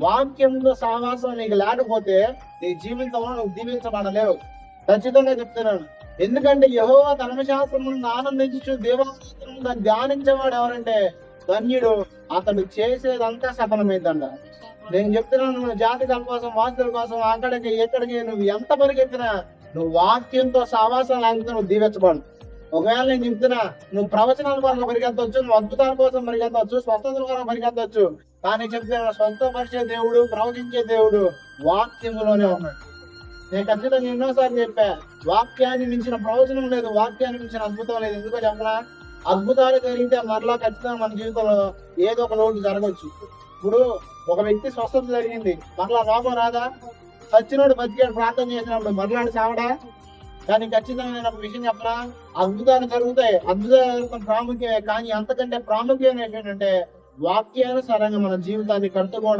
వాక్యంతో సహవాసం నీకు లేకపోతే నీ జీవితంలో నువ్వు దీవించబడలేవు. ఖచ్చితంగా చెప్తున్నాను. ఎందుకంటే యెహోవా ధర్మశాస్త్రములను ఆనందించు దేవాలయం దాన్ని ధ్యానించేవాడు ఎవరంటే ధన్యుడు, అతడు చేసేదంతా సఫలమైందంట. నేను చెప్తున్నాను, నువ్వు జాతకాల కోసం, వాస్తుల కోసం, అక్కడికి ఎక్కడికి నువ్వు ఎంత పరిగెత్తినా నువ్వు వాక్యంతో సహవాసం లేకపోతే నువ్వు దీవించబడు. ఒకవేళ నేను చెప్తున్నా, నువ్వు ప్రవచనాల కోసం పరిగెత్తవచ్చు, నువ్వు అద్భుతాల కోసం పరిగెత్తవచ్చు, స్వస్థతల కోసం పరిగెత్తవచ్చు, కానీ చెప్తున్నా స్వస్థపరిచే దేవుడు, ప్రవచించే దేవుడు వాక్యములోనే ఉన్నాడు. నేను ఖచ్చితంగా ఎన్నోసార్లు చెప్పా, వాక్యాన్ని మించిన ప్రవచనం లేదు, వాక్యాన్ని మించిన అద్భుతం లేదు. ఎందుకో చెప్పనా? అద్భుతాలు జరిగితే మరలా ఖచ్చితంగా మన జీవితంలో ఏదో ఒక లోటు జరగవచ్చు. ఇప్పుడు ఒక వ్యక్తి స్వస్థత జరిగింది, మరలా రోగం రాదా? సచ్చినోడు బతికాడు ప్రార్థన చేసినప్పుడు మరలాడు చావడా? కానీ ఖచ్చితంగా నేను ఒక విషయం చెప్పనా, అద్భుతాలు జరుగుతాయి, అద్భుతాలు ప్రాముఖ్యమే, కానీ అంతకంటే ప్రాముఖ్యం ఏంటంటే వాక్యానుసారంగా మన జీవితాన్ని కట్టుకోవడం.